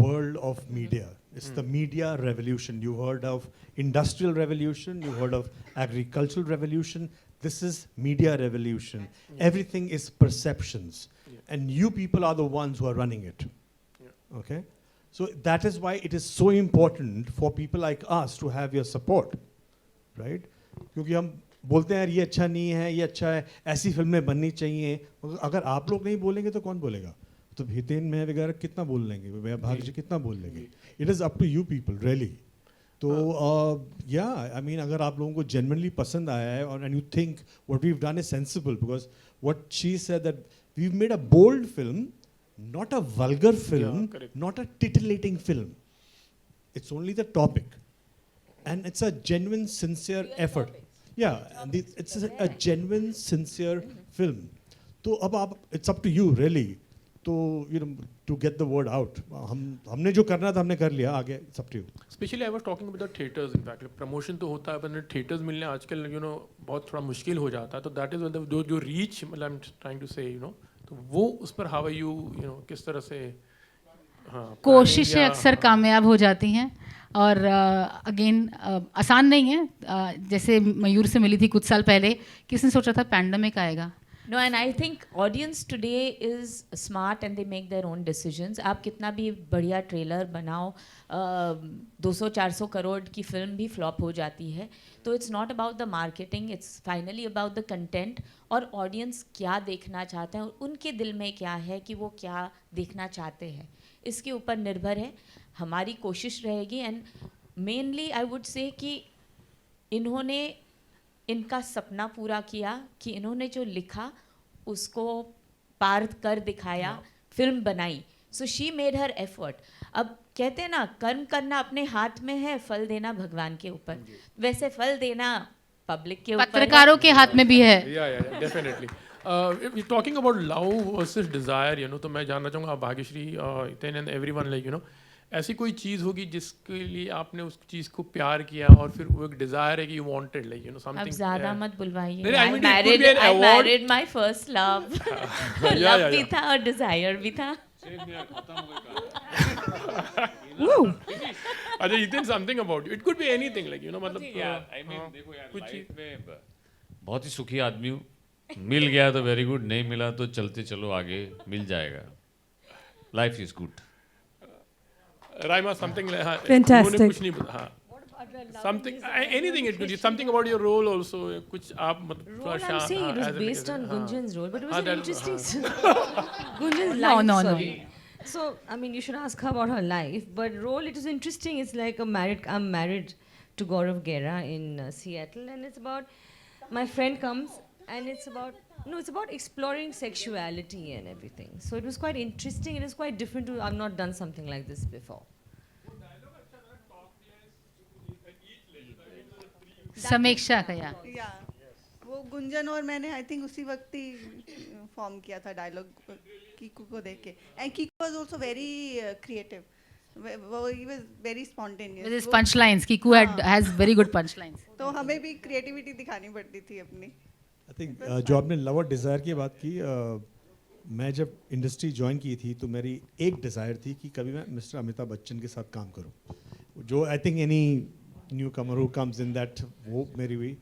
world of media. It's the media revolution. You heard of industrial revolution, you heard of agricultural revolution. This is media revolution. Everything is perceptions. And you people are the ones who are running it. Okay? So that is why it is so important for people like us to have your support. Right? क्योंकि हम बोलते हैं यार ये अच्छा नहीं है, ये अच्छा है, ऐसी फिल्में बननी चाहिए. अगर आप लोग नहीं बोलेंगे तो कौन बोलेगा? तो हितेन मैं वगैरह कितना बोल लेंगे, मैं भाग जी कितना बोल लेंगे? It is up to you people, really. तो yeah, I mean अगर आप लोगों को genuinely पसंद आया है और and you think what we've done is sensible, because what she said that we've made a bold film, not a vulgar film, not a titillating film. It's only the topic, and it's a genuine, sincere effort. Yeah, and it's a genuine, sincere film. तो अब आप it's up to you really. तो you know to get the word out. हमने जो करना था हमने कर लिया, आगे it's up to you. Especially I was talking about the theaters in fact. Promotion तो होता है पर theaters मिलने आजकल you know बहुत थोड़ा मुश्किल हो जाता है. तो that is when the जो reach मतलब I'm trying to say you know तो वो उस पर how are you you know किस तरह से कोशिशें अक्सर कामयाब हो जाती हैं और अगेन आसान नहीं है. जैसे मयूर से मिली थी कुछ साल पहले, किसने सोचा था पैंडेमिक आएगा? No, and I think audience today is smart and they make their own decisions. आप कितना भी बढ़िया ट्रेलर बनाओ, 200-400 करोड़ की फिल्म भी फ्लॉप हो जाती है. तो it's not about the marketing, it's finally about the content और audience क्या देखना चाहते हैं और उनके दिल में क्या है कि वो क्या देखना चाहते हैं, इसके ऊपर निर्भर है. हमारी कोशिश रहेगी and mainly I would say कि इन्होंने इनका सपना पूरा किया कि इन्होंने जो लिखा उसको पार कर दिखाया, फिल्म बनाई. So she made her effort. अब कहते हैं ना कर्म करना अपने हाथ में है, फल देना भगवान के ऊपर. वैसे फल देना पब्लिक के ऊपर, पत्रकारों के हाथ में भी है. Yeah, definitely. We're talking about love versus desire, you know. तो मैं जानना चाहूँगा Bhagyashree, Hiten and everyone like you know, ऐसी कोई चीज़ होगी जिसके लिए आपने उस चीज़ को प्यार किया और फिर वो एक डिजायर है कि you wanted like you know something. अब ज़्यादा मत बुलवाइए. I married my first love. Love भी था और डिजायर भी था. अच्छा Hiten, something about you. It could be anything like you know मतलब I mean देखो यार लाइफ में बहुत ही सुखी आदमी हूँ. मिल गया तो वेरी गुड, नहीं मिला तो चलते चलो आगे, मिल जाएगा. Life is good. Raima, something like Fantastic. कुछ नहीं हाँ. Something, anything it could be. Something about your role also. कुछ आप मतलब role I'm saying it was based on Gunjan's role, but it was an interesting. Gunjan's No, life. no. So I mean, you should ask her about her life. But role, it was interesting. It's like I'm married to Gaurav Gera in Seattle, and it's about my friend comes, and it's about exploring sexuality and everything. So it was quite interesting. It is quite different. I've not done something like this before. समीक्षा का या वो गुंजन और मैंने I think उसी वक्त ही form किया था डायलॉग कीकू को देख के. And Kiku was also very creative. he was very spontaneous. with his punchlines. Kiku has very good punchlines. तो हमें भी क्रिएटिविटी दिखानी पड़ती थी अपनी. I think जो आपने लव और डिज़ायर की बात की, मैं जब इंडस्ट्री ज्वाइन की थी तो मेरी एक डिज़ायर थी कि कभी मैं मिस्टर अमिताभ बच्चन के साथ काम करूं, जो I think any new Qamar who comes in that, वो मेरी हुई.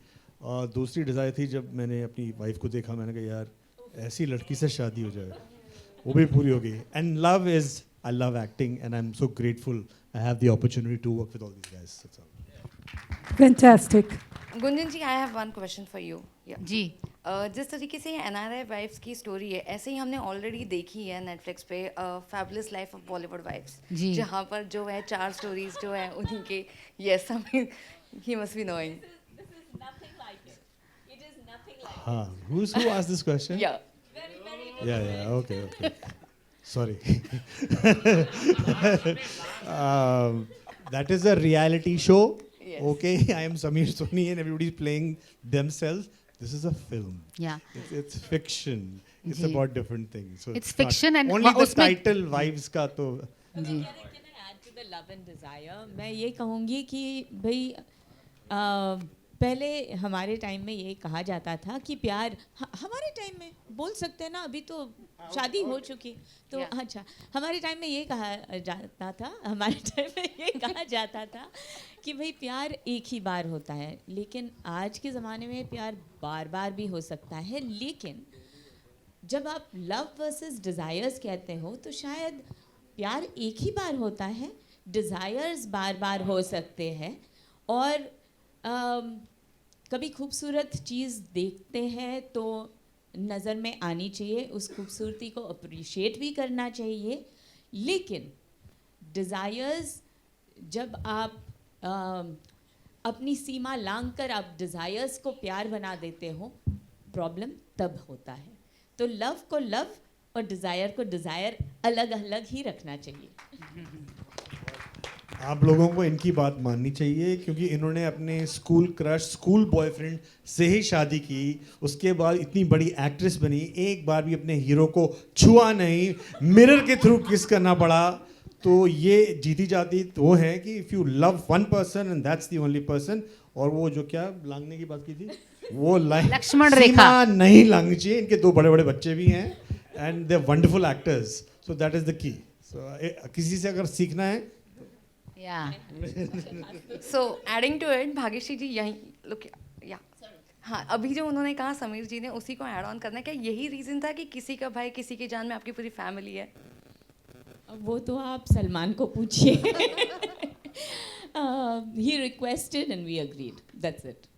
दूसरी डिज़ायर थी जब मैंने अपनी वाइफ को देखा, मैंने कहा यार ऐसी लड़की से शादी हो जाए, वो भी पूरी हो गई. And love is, I love acting and I'm so grateful I have the opportunity to work with all these guys. That's all. Fantastic. Gunjan ji, I have one question for you. जी. जिस तरीके से NRI वाइफ्स की story है, ऐसे ही हमने already देखी है नेटफ्लिक्स पे fabulous life of Bollywood wives, जहाँ पर जो है 4 स्टोरीज जो है उन्हीं के. Yes, I mean he must be knowing. Who asked this question? Yeah. Okay. Sorry. That is a reality show. Yes. Okay, I am Samir Soni and everybody's playing themselves. This is a film. Yeah. It's fiction. It's about different things. So It's fiction and only the title wives का तो. जी. Can I add to the love and desire? मैं ये कहूँगी कि भाई पहले हमारे time में ये कहा जाता था कि प्यार, हमारे टाइम में बोल सकते हैं ना, अभी तो शादी हो चुकी तो अच्छा हमारे टाइम में ये कहा जाता था कि भाई प्यार एक ही बार होता है, लेकिन आज के ज़माने में प्यार बार बार भी हो सकता है। लेकिन जब आप लव वर्सेस डिज़ायर्स कहते हो तो शायद प्यार एक ही बार होता है, डिज़ायर्स बार बार हो सकते हैं। और कभी खूबसूरत चीज़ देखते हैं तो नज़र में आनी चाहिए, उस खूबसूरती को अप्रिशिएट भी करना चाहिए। लेकिन डिज़ायर्स जब आप अपनी सीमा लांघ कर आप डिज़ायर्स को प्यार बना देते हो, प्रॉब्लम तब होता है। तो लव को लव और डिज़ायर को डिज़ायर अलग अलग ही रखना चाहिए। आप लोगों को इनकी बात माननी चाहिए, क्योंकि इन्होंने अपने स्कूल क्रश, स्कूल बॉयफ्रेंड से ही शादी की, उसके बाद इतनी बड़ी एक्ट्रेस बनी, एक बार भी अपने हीरो को छुआ नहीं, मिरर के थ्रू किस करना पड़ा। तो ये जीती जाती वो है कि if you love one person and that's the only person. और वो जो क्या लांघने की बात की थी, वो लाइन लक्ष्मण रेखा सीमा नहीं लांघनी चाहिए। इनके 2 बड़े बड़े बच्चे भी हैं and they are wonderful actors, so that is the key. So किसी से अगर सीखना है या so adding to it, Bhagyashree ji यहीं लुक या हाँ, अभी जो उन्होंने कहा समीर जी ने, उसी को ऐड ऑन करना है। क्या यही रीज़न था कि किसी का भाई किसी की जान में आपकी पूरी फैमिली है? वो तो आप सलमान को पूछिए। He requested and we agreed. That's it.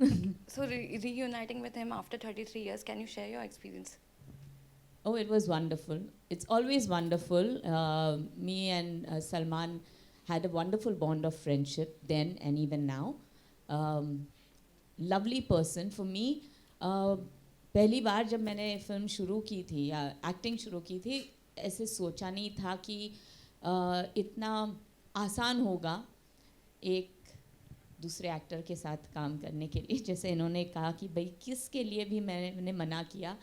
So reuniting with him after 33 years, can you share your experience? Oh, it was wonderful. It's always wonderful. Me and Salman had a wonderful bond of friendship then and even now. Lovely person for me. पहली बार जब मैंने film शुरू की थी या acting शुरू की थी, ऐसे सोचा नहीं था कि इतना आसान होगा एक दूसरे एक्टर के साथ काम करने के लिए। जैसे इन्होंने कहा कि भाई किसके लिए भी मैंने मना किया।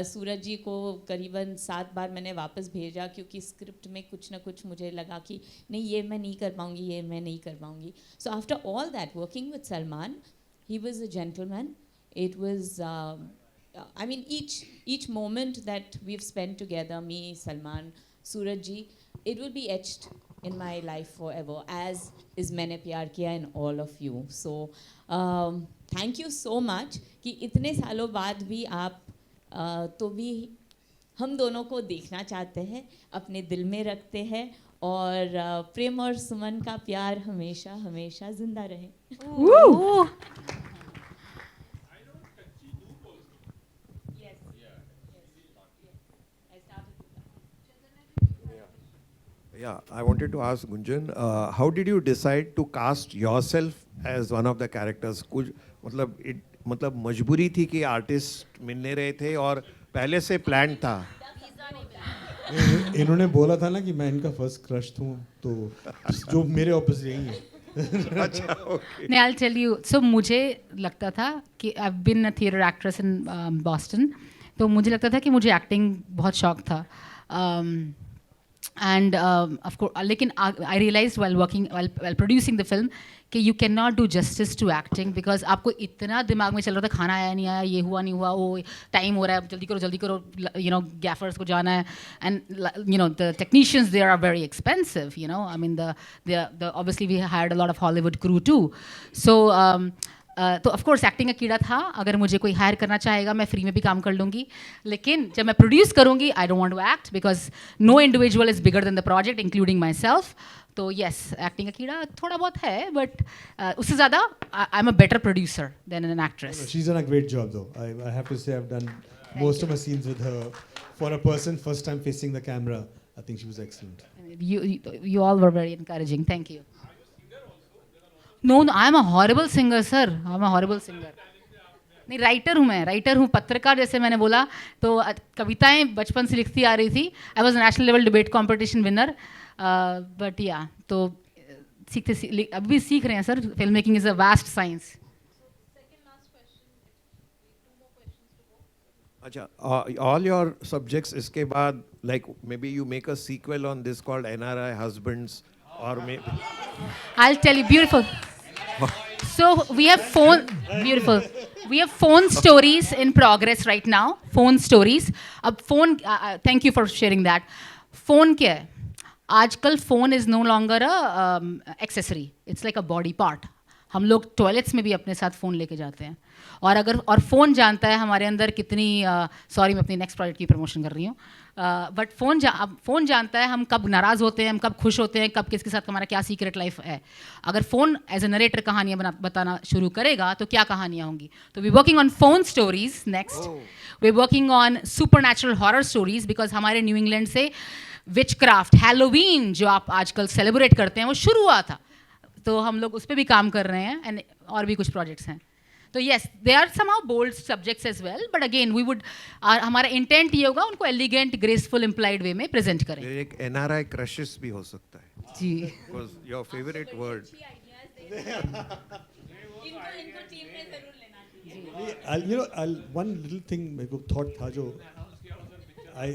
सूरज जी को करीबन 7 बार मैंने वापस भेजा, क्योंकि स्क्रिप्ट में कुछ ना कुछ मुझे लगा कि नहीं ये मैं नहीं कर पाऊँगी, ये मैं नहीं कर पाऊँगी। So after all that working with Salman, he was a gentleman. It was I mean each moment that we've spent together, me, Salman, Suraj ji, it will be etched in my life forever, as is Maine Pyar Kiya in all of you. So thank you so much कि इतने सालों बाद भी आप तो भी हम दोनों को देखना चाहते हैं, अपने दिल में रखते हैं, और प्रेम और सुमन का प्यार हमेशा हमेशा जिंदा रहे। Yeah, I wanted to ask Gunjan, how did you decide to cast yourself as one of the characters? कुछ मतलब मजबूरी थी कि आर्टिस्ट मिलने रहे थे और पहले से प्लान था? इन्होंने बोला था ना कि मैं इनका फर्स्ट क्रश हूँ, तो जो मेरे ऑपोजिट यही है। अच्छा, ओके। नहीं, I'll tell you. So मुझे लगता था कि I've been a theatre actress in Boston, तो मुझे लगता था कि मुझे एक्टिंग बहुत शौक था। And of course, लेकिन I realized while producing the film कि you cannot do justice to acting, because आपको इतना दिमाग में चल रहा था, खाना आया नहीं आया, ये हुआ नहीं हुआ, वो टाइम हो रहा है, जल्दी करो, you know, gaffers को जाना है, and you know the technicians there are very expensive, you know, I mean the obviously we hired a lot of Hollywood crew too, so तो ऑफ कोर्स एक्टिंग का कीड़ा था। अगर मुझे कोई हायर करना चाहेगा मैं फ्री में भी काम कर लूँगी, लेकिन जब मैं प्रोड्यूस करूँगी I don't want to act, because no individual is bigger than the project including myself. तो येस, एक्टिंग का कीड़ा थोड़ा बहुत है, बट उससे ज़्यादा I am a better producer than an actress. She's done a great job though. I have to say I've done most of my scenes with her. For a person first time facing the camera, I think she was excellent. You all were very encouraging. Thank you. No, I am a horrible singer, sir. I am a horrible singer. नहीं, writer हूँ, पत्रकार, जैसे मैंने बोला, तो कविताएं बचपन से लिखती आ रही थी। I was national level debate competition winner, but या तो अभी भी सीख रहे हैं sir. Film making is a vast science. अच्छा, all your subjects इसके बाद, like maybe you make a sequel on this called NRI Husbands, or maybe I'll tell you, beautiful. So we have phone, beautiful. We have phone stories in progress right now. Phone stories. अब phone, thank you for sharing that. Phone क्या है? आजकल phone is no longer a accessory. It's like a body part. हम लोग toilets में भी अपने साथ फ़ोन लेके जाते हैं और फ़ोन जानता है हमारे अंदर कितनी सॉरी मैं अपनी नेक्स्ट प्रोजेक्ट की प्रमोशन कर रही हूँ बट फ़ोन जानता है हम कब नाराज़ होते हैं हम कब खुश होते हैं कब किसके साथ हमारा क्या सीक्रेट लाइफ है अगर फ़ोन एज ए नरेटर कहानियाँ बताना शुरू करेगा तो क्या कहानियाँ होंगी तो we working on phone stories next we working on supernatural horror stories because हमारे न्यू इंग्लैंड से विच क्राफ्ट हैलोवीन जो आप आजकल सेलिब्रेट करते हैं वो शुरू हुआ था तो हम लोग उस पर भी काम कर रहे हैं एंड और भी कुछ प्रोजेक्ट्स हैं तो yes they are somehow bold subjects as well but again we would हमारा इंटेंट ये होगा उनको एलिगेंट ग्रेसफुल इम्प्लाइड वे में प्रेजेंट करें एक एनआरआई क्रशेस भी हो सकता है जी because your favourite word one little thing मेरे को thought था जो I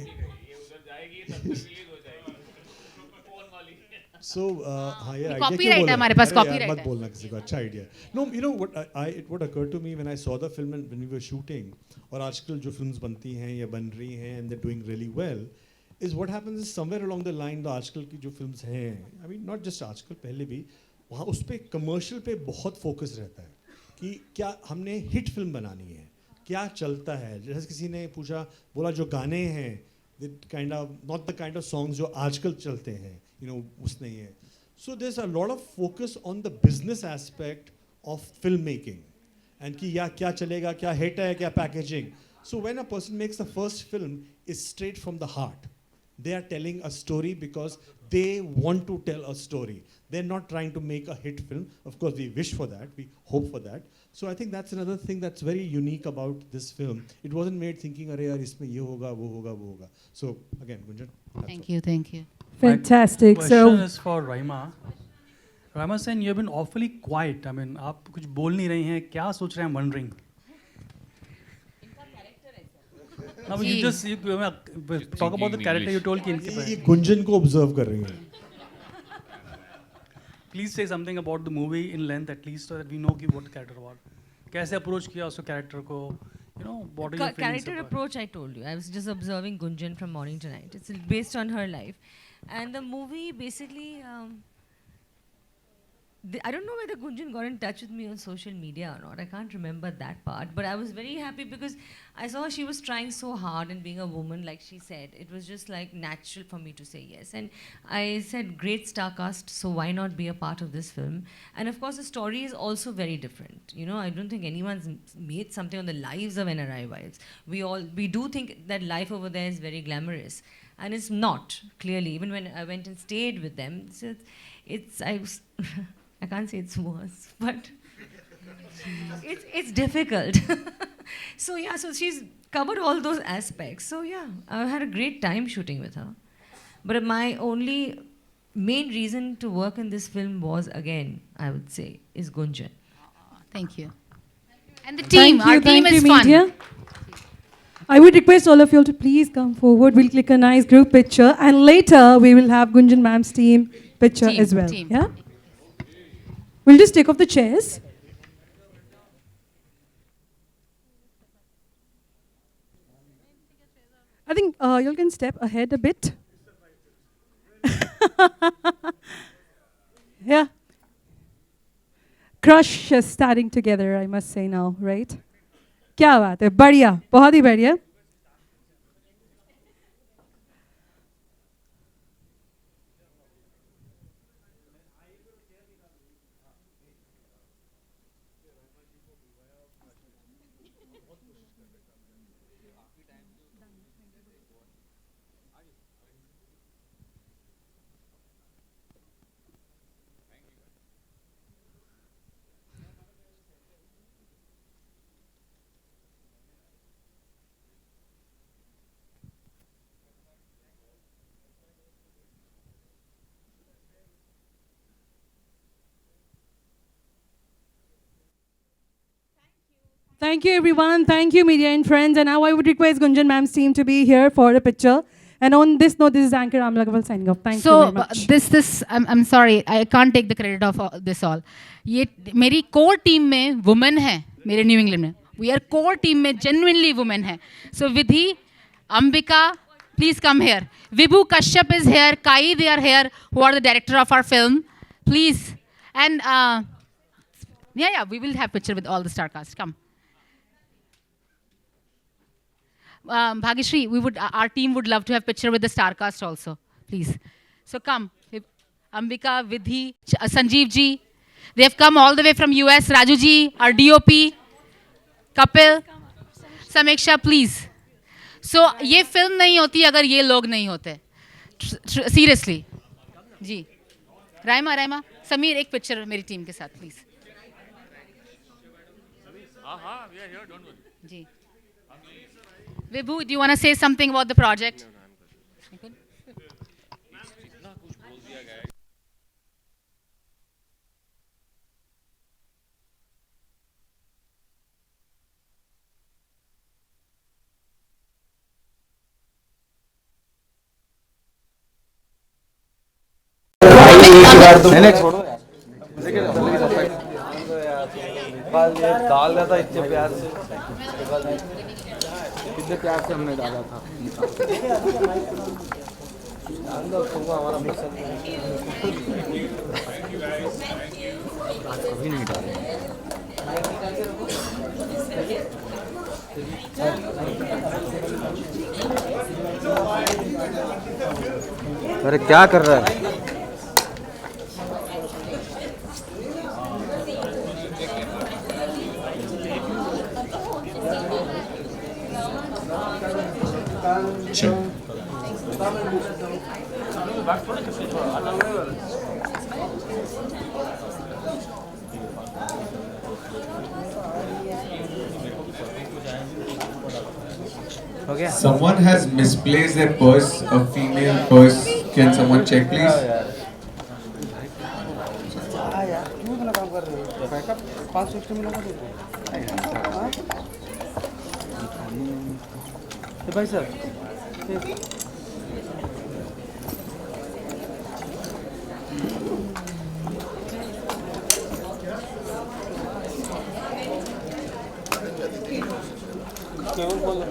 So हाँ ये idea Copyright क्यों बोला? है हमारे पास, अरे यार, copyright मत है। बोलना किसी को अच्छा idea. No, you know what occurred to me when I saw the film and when we were shooting और आजकल जो films बनती हैं या बन रही हैं and they're doing really well is what happens is somewhere along the line the आजकल की जो films हैं I mean not just आजकल पहले भी वहाँ उस पे commercial पे बहुत focus रहता है कि क्या हमने hit film बनानी है क्या चलता है जैसे किसी ने पूछा बोला जो गाने हैं kind of not the kind of songs जो आजकल चलते हैं उसने ये so there's a lot of focus on the business aspect of filmmaking and कि या क्या चलेगा क्या hit है क्या packaging so when a person makes the first film is straight from the heart they are telling a story because they want to tell a story they're not trying to make a hit film of course we wish for that we hope for that so I think that's another thing that's very unique about this film it wasn't made thinking अरे यार इसमें ये होगा वो होगा so again Gunjan thank you Fantastic. My So, question is for Raima. Raima Sen, you have been awfully quiet. I mean, आप कुछ बोल नहीं रही हैं. क्या सोच रहे हैं? I'm wondering. No, but you just talk about the character you told कि इनके ये गुंजन को observe कर रही हैं. Please say something about the movie in length at least so that we know कि what the character about. कैसे approach किया उसको character को? What are your feelings Character about? approach, I told you. I was just observing Gunjan from morning to night. It's based on her life. And the movie basically, I don't know whether Gunjan got in touch with me on social media or not. I can't remember that part. But I was very happy because I saw she was trying so hard and being a woman, like she said. It was just like natural for me to say yes. And I said, great star cast, so why not be a part of this film? And of course, the story is also very different. I don't think anyone's made something on the lives of NRI wives. We do think that life over there is very glamorous. And it's not, clearly. Even when I went and stayed with them, I can't say it's worse, but it's difficult. So she's covered all those aspects. So yeah, I had a great time shooting with her. But my only main reason to work in this film was, again, I would say, is Gunjan. Thank you. And the team, our team is fun. media. I would request all of you all to please come forward. We'll click a nice group picture, and later we will have Gunjan ma'am's team picture as well. Team. Yeah. We'll just take off the chairs. I think you can step ahead a bit. Yeah. Crush is starting together, I must say now, right? क्या बात है बढ़िया बहुत ही बढ़िया Thank you, everyone. Thank you, media and friends. And now I would request Gunjan ma'am's team to be here for a picture. And on this note, this is Anchor Amla Gawal signing off. Thank you very much. I'm sorry, I can't take the credit of this all. ये मेरी core team में women है मेरे New England में. We are core team में genuinely women है. So Vidhi, Ambika, please come here. Vibhu Kashyap is here. Kai, they are here, who are the director of our film. Please. And yeah, we will have picture with all the star cast. Come. Bhagyashree, our team would love to have picture with the star cast also. Please. So come. Ambika, Vidhi, Sanjeev ji. They have come all the way from US. Raju ji, our DOP. Kapil. Sameksha, please. So ये film नहीं होती अगर ये लोग नहीं होते. Seriously. जी. राइमा, समीर एक picture मेरी टीम के साथ प्लीज. जी. Vibhu, do you want to say something about the project? नहीं छोड़ो यार. ये डाल दिया था इतने प्यार से, कितने प्यार से हमने डाला था. हमारा कभी नहीं डाला. अरे क्या कर रहा है? Someone has misplaced their purse, a female purse. Can someone check, please? भाई सर केवल बोलो.